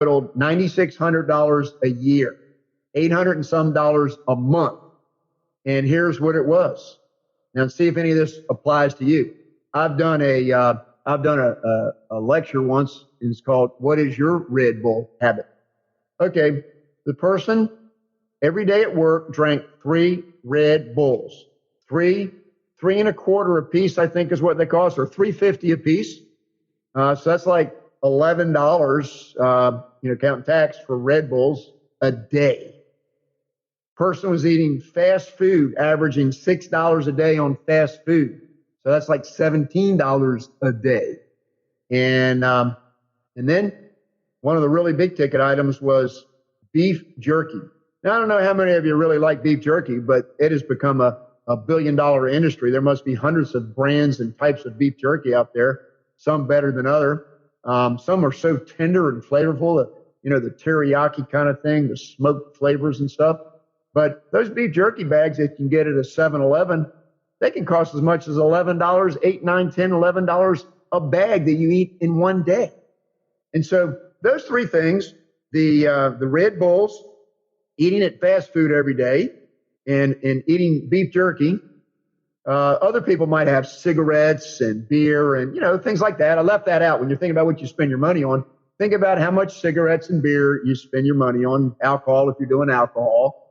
totaled $9,600 a year, 800 and some dollars a month. And here's what it was. Now, see if any of this applies to you. I've done a lecture once. It's called "What is your Red Bull habit?" Okay, the person every day at work drank 3 Red Bulls, three and a quarter a piece, I think is what they cost, or $3.50 a piece. So that's like $11, counting tax, for Red Bulls a day. Person was eating fast food, averaging $6 a day on fast food. So that's like $17 a day. And then one of the really big ticket items was beef jerky. Now, I don't know how many of you really like beef jerky, but it has become a $1 billion industry. There must be hundreds of brands and types of beef jerky out there, some better than other. Some are so tender and flavorful, the teriyaki kind of thing, the smoked flavors and stuff. But those beef jerky bags that you can get at a 7-Eleven, they can cost as much as $11, $8, $9, $10, $11 a bag that you eat in one day. And so those 3 things, the Red Bulls, eating at fast food every day, and eating beef jerky. Other people might have cigarettes and beer and, things like that. I left that out. When you're thinking about what you spend your money on, think about how much cigarettes and beer you spend your money on, alcohol if you're doing alcohol.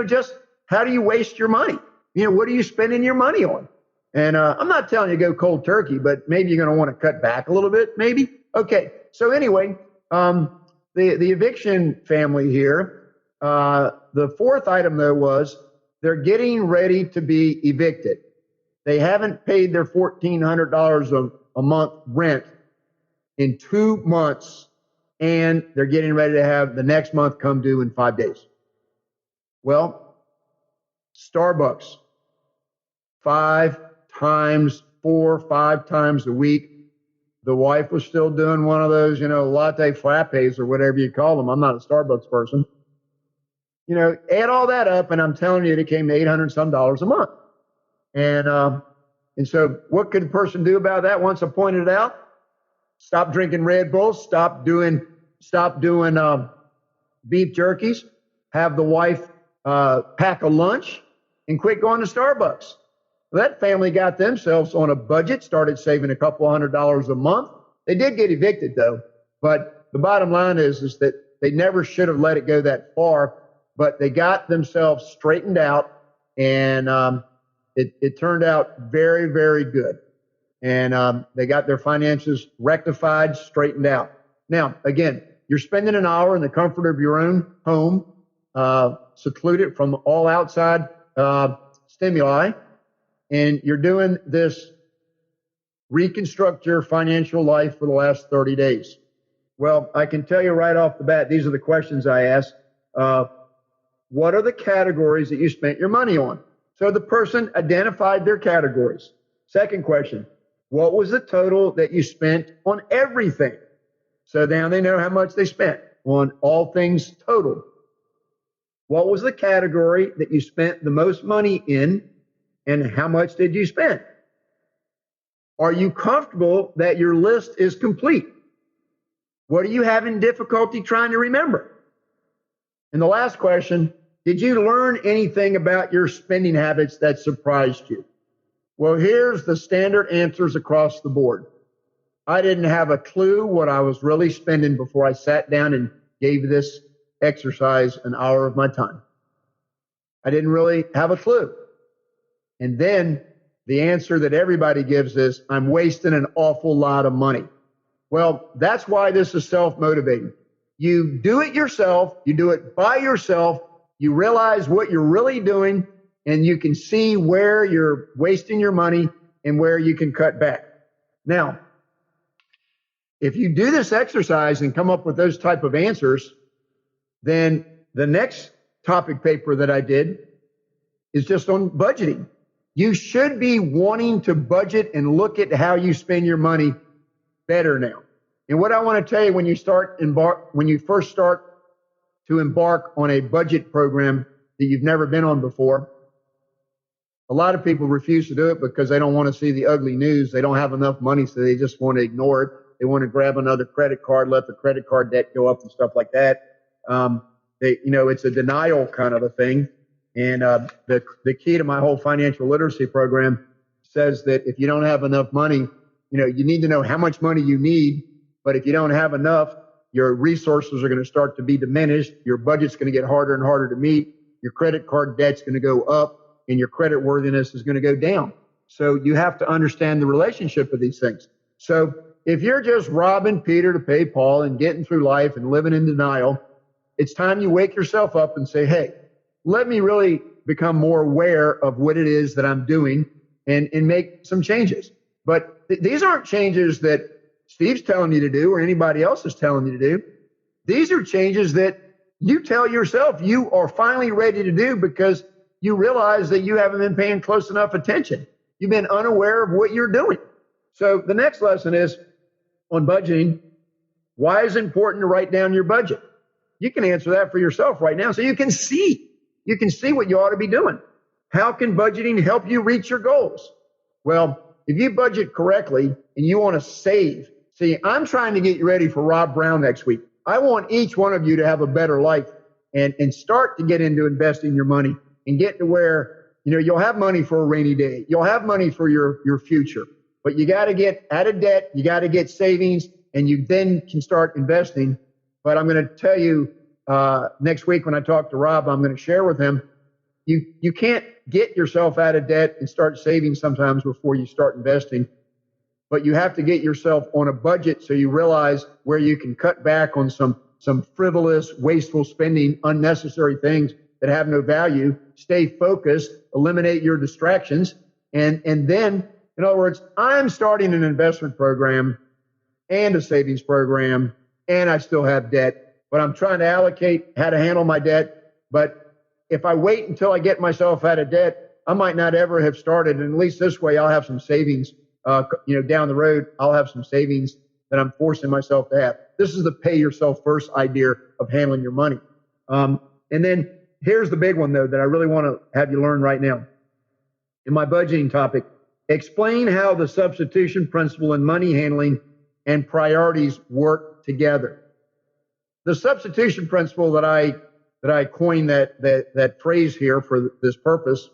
Just how do you waste your money? What are you spending your money on? And I'm not telling you to go cold turkey, but maybe you're going to want to cut back a little bit, maybe. Okay. So anyway, the eviction family here, the 4th item, though, was they're getting ready to be evicted. They haven't paid their $1,400 a month rent in 2 months, and they're getting ready to have the next month come due in 5 days. Well, Starbucks, 5 times, 4 or 5 times a week. The wife was still doing one of those, latte frappes or whatever you call them. I'm not a Starbucks person. Add all that up, and I'm telling you, it came to $800 some a month. And so what could a person do about that once I pointed it out? Stop drinking Red Bulls, stop doing beef jerkies, have the wife pack a lunch, and quit going to Starbucks. Well, that family got themselves on a budget, started saving a couple $100 a month. They did get evicted, though. But the bottom line is that they never should have let it go that far. But they got themselves straightened out, and it turned out very, very good. And they got their finances rectified, straightened out. Now, again, you're spending an hour in the comfort of your own home, secluded from all outside stimuli, and you're doing this reconstruct your financial life for the last 30 days. Well, I can tell you right off the bat, these are the questions I asked. What are the categories that you spent your money on? So the person identified their categories. Second question, what was the total that you spent on everything? So now they know how much they spent on all things total. What was the category that you spent the most money in, and how much did you spend? Are you comfortable that your list is complete? What are you having difficulty trying to remember? And the last question, did you learn anything about your spending habits that surprised you? Well, here's the standard answers across the board. I didn't have a clue what I was really spending before I sat down and gave this exercise an hour of my time. I didn't really have a clue. And then the answer that everybody gives is, I'm wasting an awful lot of money. Well, that's why this is self-motivating. You do it yourself. You do it by yourself. You realize what you're really doing, and you can see where you're wasting your money and where you can cut back. Now, if you do this exercise and come up with those type of answers, then the next topic paper that I did is just on budgeting. You should be wanting to budget and look at how you spend your money better now. And what I want to tell you, when you first start to embark on a budget program that you've never been on before, a lot of people refuse to do it because they don't want to see the ugly news. They don't have enough money, so they just want to ignore it. They want to grab another credit card, let the credit card debt go up and stuff like that. It's a denial kind of a thing. And the key to my whole financial literacy program says that if you don't have enough money, you need to know how much money you need. But if you don't have enough, your resources are going to start to be diminished. Your budget's going to get harder and harder to meet. Your credit card debt's going to go up, and your credit worthiness is going to go down. So you have to understand the relationship of these things. So if you're just robbing Peter to pay Paul and getting through life and living in denial, it's time you wake yourself up and say, hey, let me really become more aware of what it is that I'm doing and make some changes. But these aren't changes that Steve's telling you to do or anybody else is telling you to do. These are changes that you tell yourself you are finally ready to do because you realize that you haven't been paying close enough attention. You've been unaware of what you're doing. So the next lesson is on budgeting. Why is it important to write down your budget? You can answer that for yourself right now so you can see what you ought to be doing. How can budgeting help you reach your goals? Well, if you budget correctly and you want to save, see, I'm trying to get you ready for Rob Brown next week. I want each one of you to have a better life and start to get into investing your money and get to where, you'll have money for a rainy day. You'll have money for your future, but you got to get out of debt. You got to get savings and you then can start investing. But I'm going to tell you, next week when I talk to Rob, I'm going to share with him, you can't get yourself out of debt and start saving sometimes before you start investing. But you have to get yourself on a budget so you realize where you can cut back on some frivolous, wasteful spending, unnecessary things that have no value. Stay focused, eliminate your distractions. And then, in other words, I'm starting an investment program and a savings program, and I still have debt, but I'm trying to allocate how to handle my debt. But if I wait until I get myself out of debt, I might not ever have started. And at least this way, I'll have some savings. Down the road, I'll have some savings that I'm forcing myself to have. This is the pay yourself first idea of handling your money. And then here's the big one, though, that I really want to have you learn right now. In my budgeting topic, explain how the substitution principle in money handling and priorities work together. The substitution principle that I coined that phrase here for this purpose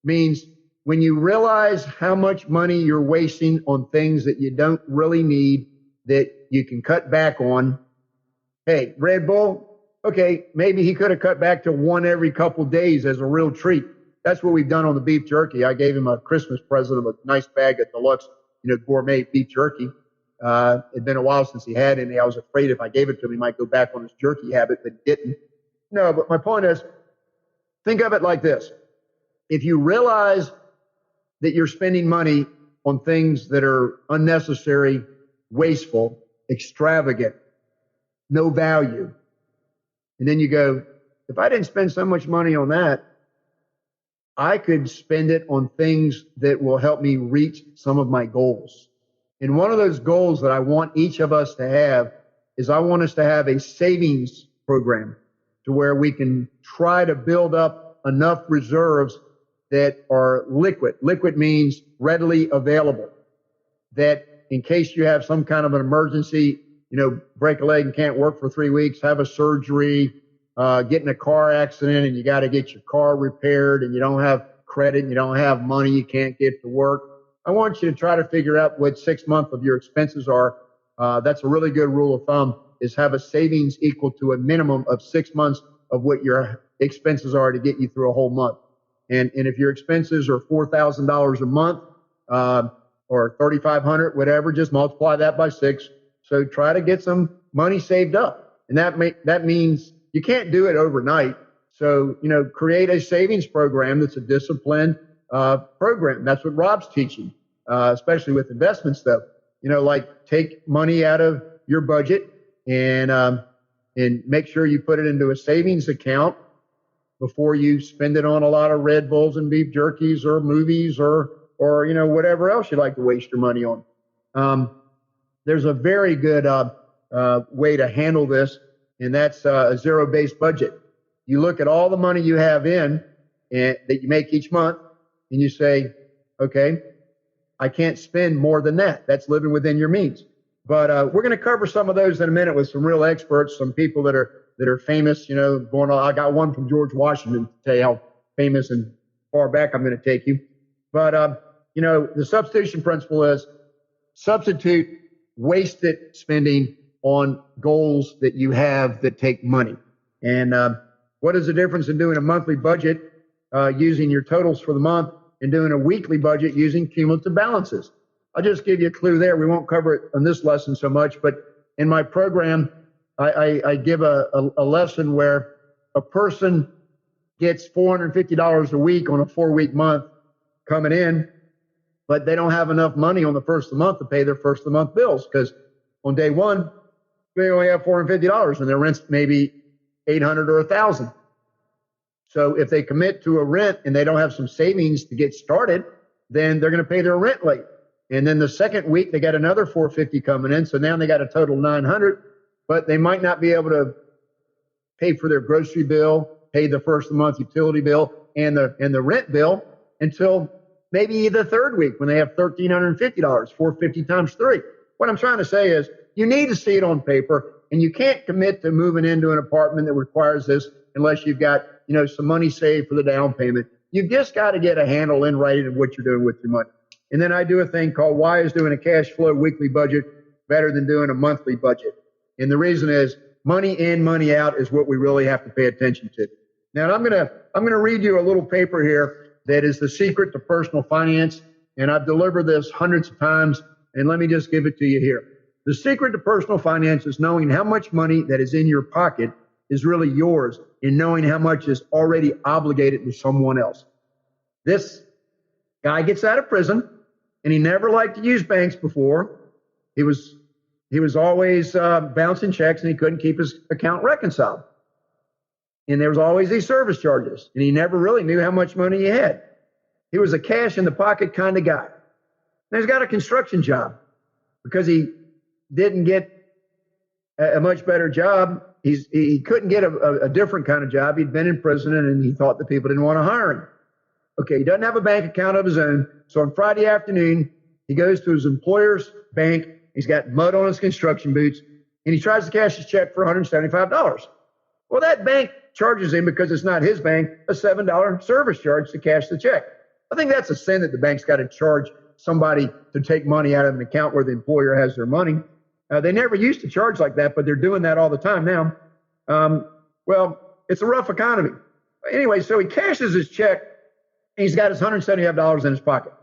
means when you realize how much money you're wasting on things that you don't really need, that you can cut back on. Hey, Red Bull, okay, maybe he could have cut back to one every couple days as a real treat. That's what we've done on the beef jerky. I gave him a Christmas present of a nice bag of deluxe, gourmet beef jerky. It'd been a while since he had any. I was afraid if I gave it to him, he might go back on his jerky habit, but he didn't. No, but my point is, think of it like this. If you realize that you're spending money on things that are unnecessary, wasteful, extravagant, no value, and then you go, if I didn't spend so much money on that, I could spend it on things that will help me reach some of my goals. And one of those goals that I want each of us to have is I want us to have a savings program to where we can try to build up enough reserves that are liquid. Liquid means readily available. That in case you have some kind of an emergency, break a leg and can't work for 3 weeks, have a surgery, get in a car accident and you got to get your car repaired and you don't have credit and you don't have money, you can't get to work. I want you to try to figure out what 6 months of your expenses are. That's a really good rule of thumb, is have a savings equal to a minimum of 6 months of what your expenses are to get you through a whole month. And if your expenses are $4,000 a month, or $3,500, whatever, just multiply that by 6. So try to get some money saved up. And that means you can't do it overnight. So, create a savings program that's a disciplined, program. That's what Rob's teaching, especially with investment stuff. Like take money out of your budget and make sure you put it into a savings account before you spend it on a lot of Red Bulls and beef jerkies or movies or whatever else you like to waste your money on. There's a very good way to handle this, and that's a zero-based budget. You look at all the money you have in and that you make each month, and you say, okay, I can't spend more than that. That's living within your means. But we're going to cover some of those in a minute with some real experts, some people that are famous. Going on. I got one from George Washington to tell you how famous and far back I'm going to take you. But the substitution principle is substitute wasted spending on goals that you have that take money. And what is the difference in doing a monthly budget using your totals for the month and doing a weekly budget using cumulative balances? I'll just give you a clue there. We won't cover it on this lesson so much, but in my program, I give a lesson where a person gets $450 a week on a 4-week month coming in, but they don't have enough money on the first of the month to pay their first of the month bills, because on day one, they only have $450 and their rent's maybe $800 or $1,000. So if they commit to a rent and they don't have some savings to get started, then they're going to pay their rent late. And then the second week, they got another $450 coming in. So now they got a total $900, but they might not be able to pay for their grocery bill, pay the first of the month utility bill and the rent bill until maybe the third week when they have $1,350, $450 times 3. What I'm trying to say is you need to see it on paper, and you can't commit to moving into an apartment that requires this unless you've got, some money saved for the down payment. You've just got to get a handle in writing of what you're doing with your money. And then I do a thing called why is doing a cash flow weekly budget better than doing a monthly budget? And the reason is money in, money out is what we really have to pay attention to. Now I'm gonna read you a little paper here that is the secret to personal finance, and I've delivered this hundreds of times, and let me just give it to you here. The secret to personal finance is knowing how much money that is in your pocket is really yours, and knowing how much is already obligated to someone else. This guy gets out of prison, and he never liked to use banks before. He was always bouncing checks, and he couldn't keep his account reconciled. And there was always these service charges, and he never really knew how much money he had. He was a cash in the pocket kind of guy. Now he's got a construction job because he didn't get a much better job. He couldn't get a different kind of job. He'd been in prison, and he thought the people didn't want to hire him. Okay, he doesn't have a bank account of his own. So on Friday afternoon, he goes to his employer's bank. He's got mud on his construction boots, and he tries to cash his check for $175. Well, that bank charges him, because it's not his bank, a $7 service charge to cash the check. I think that's a sin that the bank's got to charge somebody to take money out of an account where the employer has their money. They never used to charge like that, but they're doing that all the time now. Well, it's a rough economy. Anyway, so he cashes his check, and he's got his $175 in his pocket.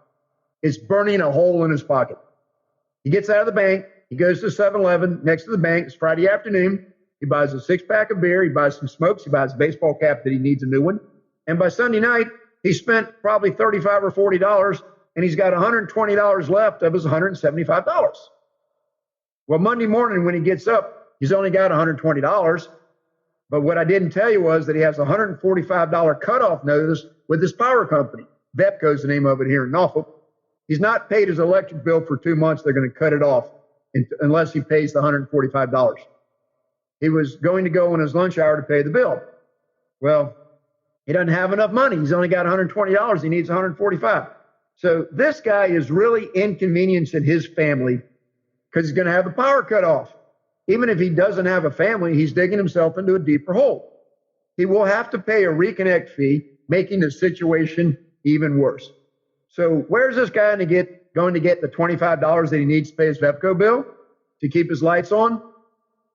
It's burning a hole in his pocket. He gets out of the bank. He goes to 7-Eleven next to the bank. It's Friday afternoon. He buys a 6-pack of beer. He buys some smokes. He buys a baseball cap that he needs a new one. And by Sunday night, he spent probably $35 or $40, and he's got $120 left of his $175. Well, Monday morning when he gets up, he's only got $120. But what I didn't tell you was that he has a $145 cutoff notice with his power company. VEPCO is the name of it here in Norfolk. He's not paid his electric bill for 2 months. They're going to cut it off unless he pays the $145. He was going to go on his lunch hour to pay the bill. Well, he doesn't have enough money. He's only got $120. He needs $145. So this guy is really inconveniencing his family because he's going to have the power cut off. Even if he doesn't have a family, he's digging himself into a deeper hole. He will have to pay a reconnect fee, making the situation even worse. So where's this guy going to get the $25 that he needs to pay his VEPCO bill to keep his lights on?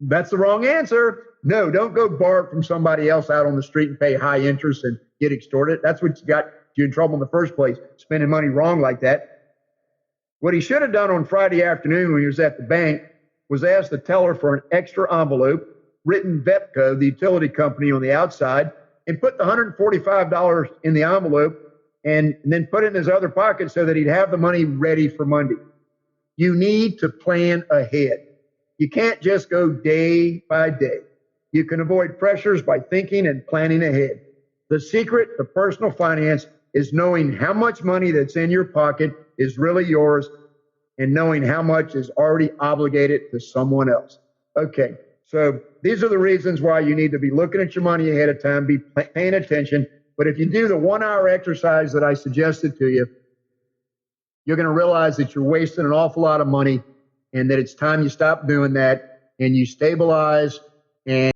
That's the wrong answer. No, don't go borrow from somebody else out on the street and pay high interest and get extorted. That's what got you in trouble in the first place, spending money wrong like that. What he should have done on Friday afternoon when he was at the bank was ask the teller for an extra envelope, written VEPCO, the utility company, on the outside, and put the $145 in the envelope and then put it in his other pocket so that he'd have the money ready for Monday. You need to plan ahead. You can't just go day by day. You can avoid pressures by thinking and planning ahead. The secret to personal finance is knowing how much money that's in your pocket is really yours and knowing how much is already obligated to someone else. Okay, so these are the reasons why you need to be looking at your money ahead of time, be paying attention. But if you do the 1-hour exercise that I suggested to you, you're going to realize that you're wasting an awful lot of money and that it's time you stop doing that and you stabilize and